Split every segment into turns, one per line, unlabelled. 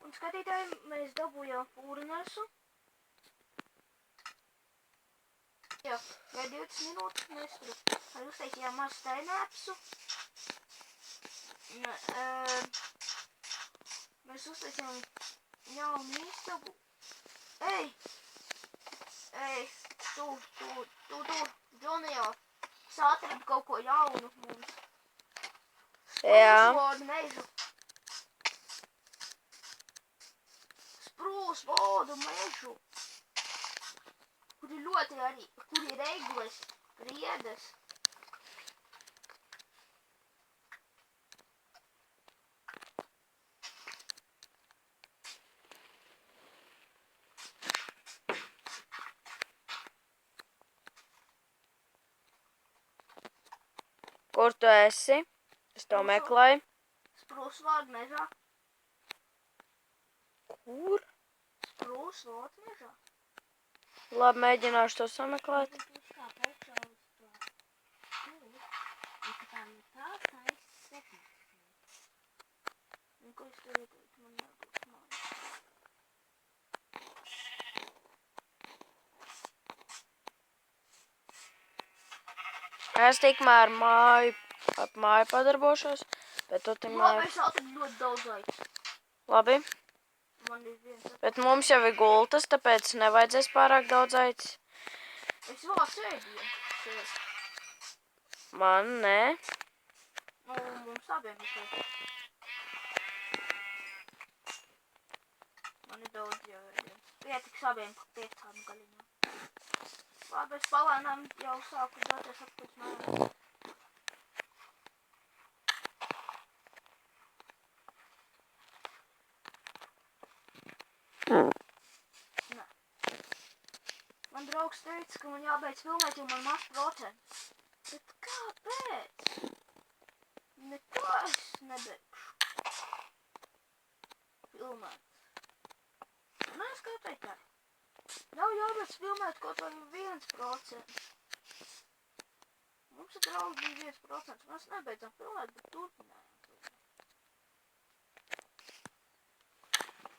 Un skatītāji, mēs dabūjām furnesu. Jā, vai 20 minūtes mēs tur arī uztaisījām mazu steinēpsu. Mēs uztaisījām jaunu istabu. Ej, tu, Junior, es atradu kaut ko jaunu mums. Sprūsvodu mežu. Sprūsvodu mežu. Kur ir ļoti arī, kur ir egles, riedas.
Kur tu esi? Es tev meklēju.
Sprūsvodu mežā.
Kur?
Sprūsvodu mežā.
Labi, mēģināšu to sameklēt.
Un ko es tur ieteiktu, man jābūt mājas.
Es tikmēr ap māju padarbošos, bet tu tikmēr...
Labi, es atradu ļoti daudz aitas.
Labi,
Man ir viens.
bet mums jau ir gultas, tāpēc nevajadzēs pārāk daudz aitas.
Es vēl sēdīju.
Man nē.
Nu, mums abiem ir šeit. Man ir daudz jau viens. Pietiks abiem pa 5 gaļiņām. Labi, es palēnām jau sāku doties atpēc mājās. Nē. Man draugs teica, ka man jābeidz filmēt, jo man maz procents. Bet kāpēc? Nekā es nebeigšu filmēt. Nē, skatītāji. Nav jābeidz filmēt kaut vai 1%. Mums ir draugi bija 1%. Mēs nebeidzam filmēt, bet turpinājām filmēt.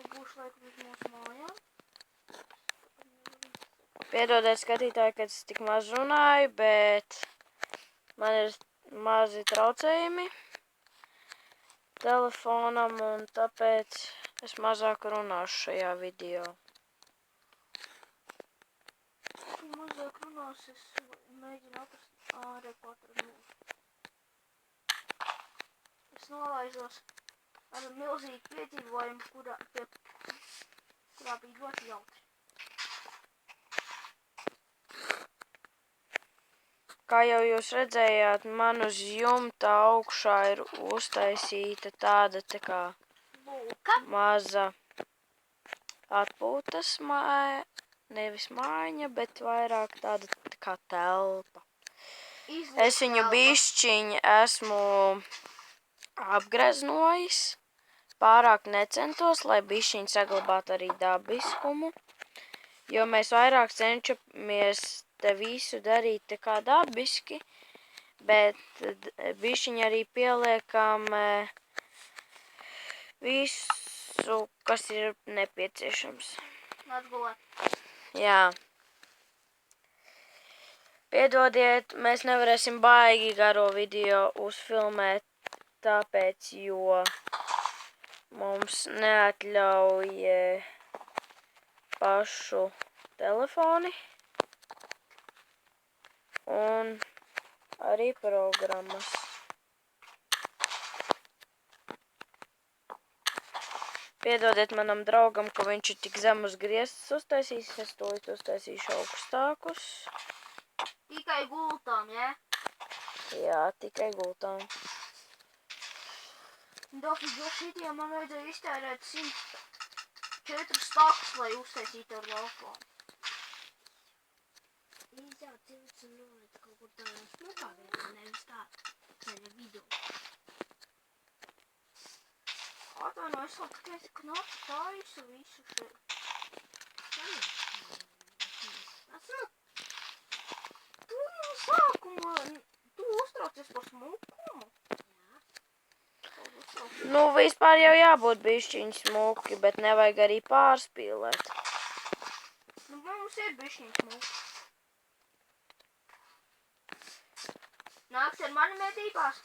Es būšu laiku uz mūsu mājām.
Piedodiet skatītāji, ka es tik maz runāju, bet man ir mazi traucējumi telefonam, un tāpēc es mazāk runāšu šajā video.
Tu mazāk runās, es mēģinu atrast ārēpātra mūsu. Es nolaižos ar milzīgu piedzīvojumu, kurā bija ļoti jautri.
Kā jau jūs redzējāt, man uz jumta augšā ir uztaisīta tāda tā kā maza atpūtas māja, nevis mājiņa, bet vairāk tāda tā kā telpa. Es viņu bišķiņ esmu apgreznojis, pārāk necentos, lai bišķiņ saglabātu arī dabiskumu, jo mēs vairāk cenšamies te visu darīt tā kā dabiski, bet bišķiņ arī pieliekam visu, kas ir nepieciešams.
Atgulēt.
Jā. Piedodiet, mēs nevarēsim baigi garo video uzfilmēt, tāpēc, jo mums neatļauj pašu telefoni un arī programmas. Piedodiet manam draugam, ka viņš ir tik zemus griestus uztaisījis, es to uztaisīšu augstākus.
Tikai gultām, ja?
Jā, tikai gultām.
Šitie man vajadzēja iztērēt 104 stakus, lai uztaisītu ar balkonu. Es jau cilts un noliet kaut kur tādā smukā vietā, nevis tā ceļa vidū. Atvaino, es vēl tikai knapi taisu visu šeit. Esmu. Tu no sākuma, tu uztraucies par smukumu? Jā.
Nu, vispār jau jābūt bišķiņ smuki, bet nevajag arī pārspīlēt.
Nu, mums ir bišķiņ smuki. Nāks ar mani medībās?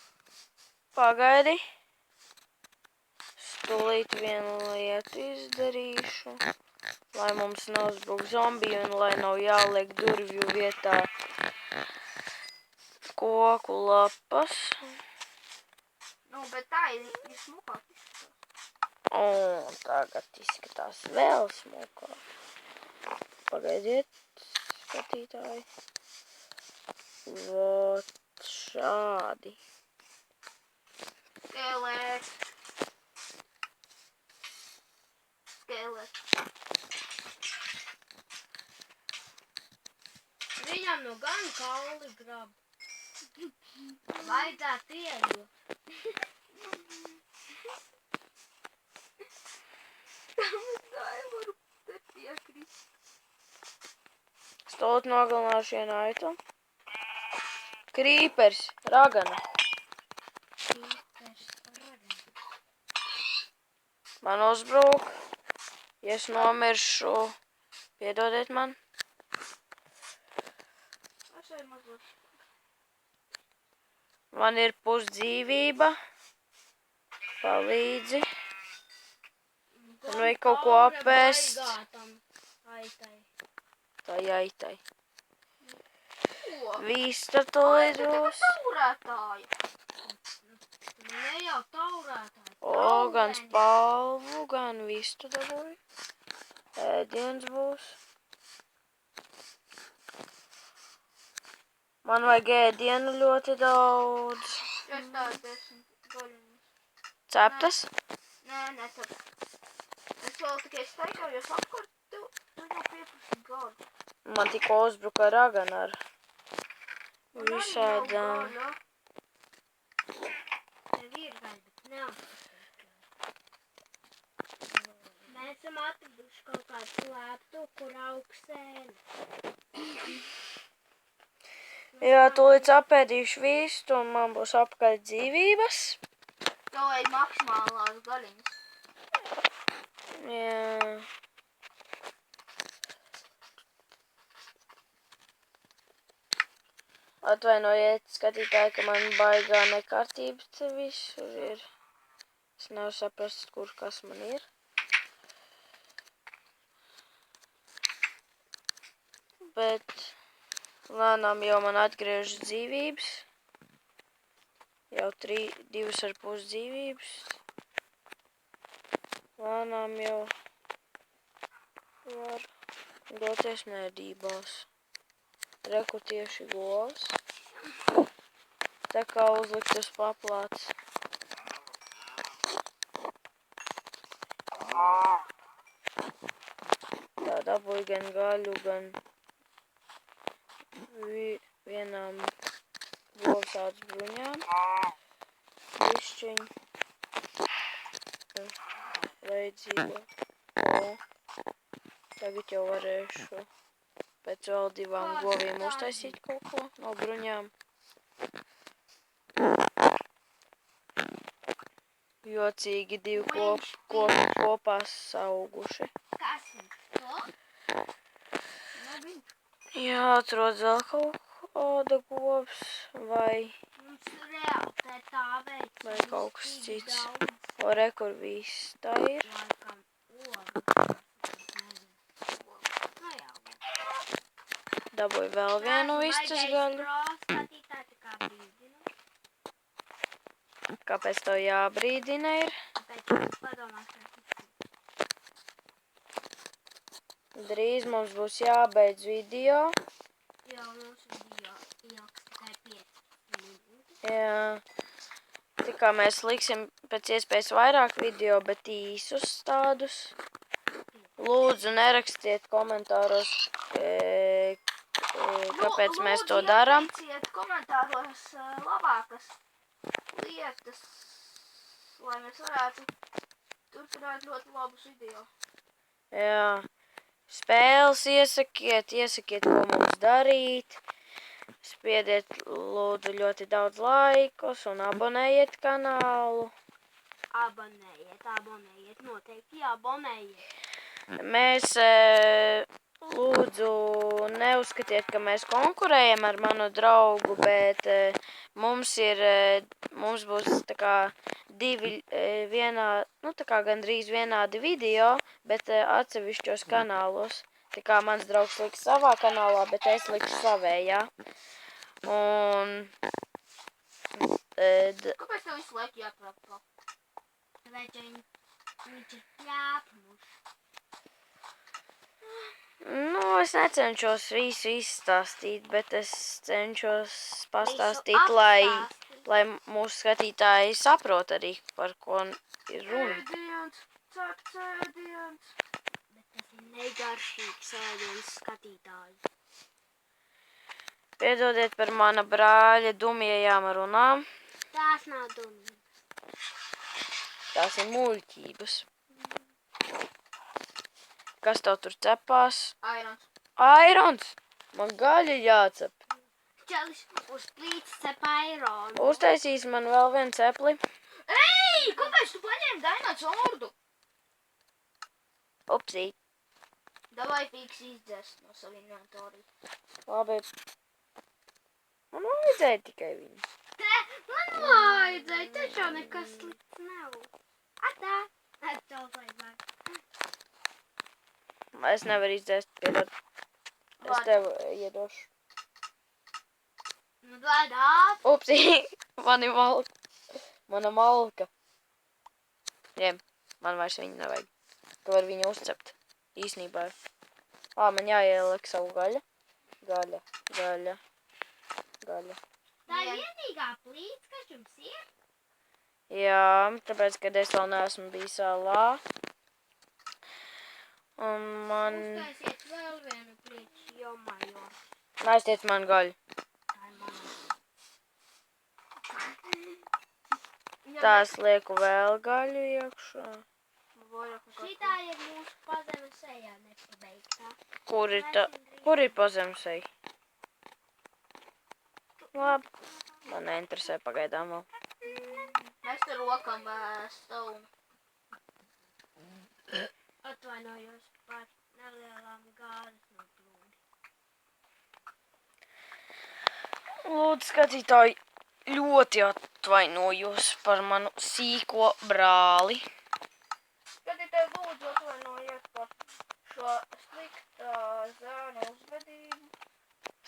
Pagaidi. Stulīt vienu lietu izdarīšu, lai mums neuzbruk zombiju un lai nav jāliek durvju vietā koku lapas.
Nu, bet tā ir smukāk izskatās.
Un tagad izskatās vēl smukāk. Pagaidiet, skatītāji. Vot šādi.
Skelets. Skelets.
Viņam no gan kauli grab. Vajadzētu iedot.
Tam es nevaru te piekrist.
Stulīt nogalināšu vienu aitu. Krīpers, ragana. Man uzbrūk. Ja es nomiršu, piedodiet man.
Es arī mazliet.
Man ir pusdzīvība. Palīdzi. Man vajag kaut ko apēst. Tā aitai.
Ko?
Vīsta tūlīt
Tā kā
būs.
taurētāja.
Ne jau taurētāji.
O, gan spalvu, gan vistu dabūju. Ēdiens būs. Man vajag ēdienu ļoti daudz.
Es tādu 10 gaļiņas.
Ceptas?
Nē, netap. Es vēl tikai steigājos apkārt, tu jau 15 gadu.
Man tikko uzbruka ragana ar visādām.
Tev ir gaļa, bet nav. Mēs esam atraduši kaut kādu slēptu, kur aug sēne.
Jā, tūlīt apēdīšu vistu un man būs apakaļ dzīvības.
Tev vajag maksimālās gaļiņas.
Jā. Atvainojiet, skatītāji, ka man baigā nekārtības te visur ir. Es nevaru saprast, kur kas man ir. Bet lēnām jau man atgriežas dzīvības. Jau 2,5 dzīvības. Lēnām jau var doties medībās. Reku tieši govs. Tā kā uzlikt uz paplāts. Tā dabūju gan gaļu, gan vienām govsādas bruņām. Višķiņ. Reidzība. Tagad jau varēšu pēc vēl 2 govīm uztaisīt kaut ko no bruņām. Jocīgi 2 koki kopā sauguši.
Kas ir to?
Jā, atrod vēl kaut kāda govs vai
Mums reāli te tā veids.
Vai kaut kas cits. O, re, kur viss tā ir.
Laikam oga. Nu jā.
Dabūju vēl vienu vistas gaļu.
Skatītāji tā kā brīdina.
Kāpēc tev jābrīdina ir?
Tāpēc es padomāšu.
Drīz mums būs jābeidz video.
Jā, mūsu video ilgs tikai 5 minūtes.
Jā. Tikā mēs liksim pēc iespējas vairāk video, bet īsus tādus. Lūdzu, nerakstiet komentāros, kāpēc mēs to darām.
Ieteiciet komentāros labākas lietas, lai mēs varētu turpināt ļoti labus video.
Jā. Spēles iesakiet, ko mums darīt. Spiediet lūdzu ļoti daudz laikus un abonējiet kanālu.
abonējiet, noteikti abonējiet.
Mēs lūdzu neuzskatiet, ka mēs konkurējam ar manu draugu, bet mums būs tā kā divi tā kā gandrīz vienādi video, bet atsevišķos kanālos. Tā kā mans draugs liks savā kanālā, bet es likšu savējā. Un
Kāpēc tev visu laiku jāprapa?
Tāpēc viņš ir pļāpmušs.
es necenšos visu izstāstīt, bet es cenšos pastāstīt,
Visu
lai mūsu skatītāji saprot arī, par ko ir runa.
Ēdiens, cepts ēdiens.
Bet tas ir negaršīgs ēdiens skatītāji.
Piedodiet par mana brāļa dumjajām runām.
Tās nav dumības.
Tās ir muļķības. Kas tev tur cepās?
Airons.
Airons! Man gaļa jācep.
Čalis uz plīts cep aironu.
Uztaisīs man vēl vienu cepli.
Ei, kāpēc tu paņēmi Dainots ordu?
Upsī.
Davai fiks izdzēst no savu inventoriju.
Labi. Man vajadzēja tikai viņu.
Man vajadzēja, taču nekas slikts nav. Atā. Čalis aizmāk.
Es nevaru izdzēst, piedod. Es tev iedošu.
Nu, dādāt.
Upsī. Mana malka. Ņem. Man vairs viņu nevajag. Tu vari viņu uzcept. Īsnībā. Man jāieliek savu gaļa. Gaļa.
Tā ir vienīgā plīts, kas jums ir?
Jā, tāpēc, kad es vēl neesmu bijis salā. Un man...
Uztaisiet vēl vienu plīts, jo major.
Aiztiec man gaļu.
Tā ir mana.
Tās lieku vēl gaļu iekšā.
Šitā ir mūsu pazemes sejā nepabeigtā.
Kur ir pazemsei? Labi. Man neinteresē pagaidām vēl.
Mēs te rokam stāvam.
Atvainojos par nelielām gāzes noplūdi.
Lūdzu, skatītāji, ļoti atvainojos par manu sīko brāli.
Skatītāji, lūdzu atvainojiet par šo sliktā zēna uzvedību.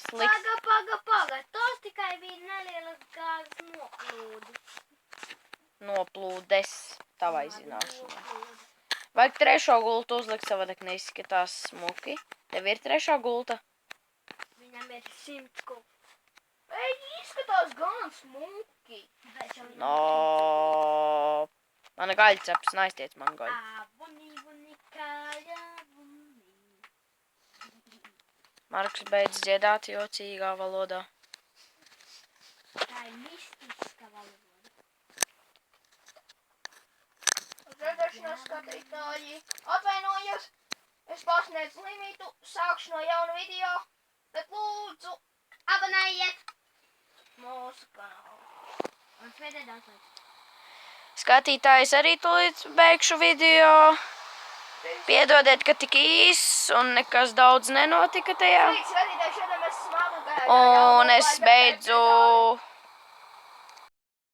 Paga. Tos tikai bija nelielas gāzes noplūdi.
Noplūdes tavai zināšanai. Vajag trešo gultu uzlikt, savādāk neizskatās smuki. Tev ir trešā gulta?
Viņam ir 100 gultu.
Ei, izskatās gan smuki.
No. Mana gaļa ceps, aiztiec man gaļu.
Vuni, kāja, vuni.
Marks beidz dziedāt jocīgā valodā.
Tā ir mistiska valoda.
Redzēšanās skatītāji, atvainojos, es pārsniedzu limitu, sākšu no jauna video, bet lūdzu
Abonējiet!
mūsu kanālu.
Un svētēt daudz.
Skatītājs arī tūlīt beigšu video. Piedodiet, ka tik īss un nekas daudz nenotika tajā.
Sveiki, skatītāji, šodien mēs esam apakaļ.
Un es beidzu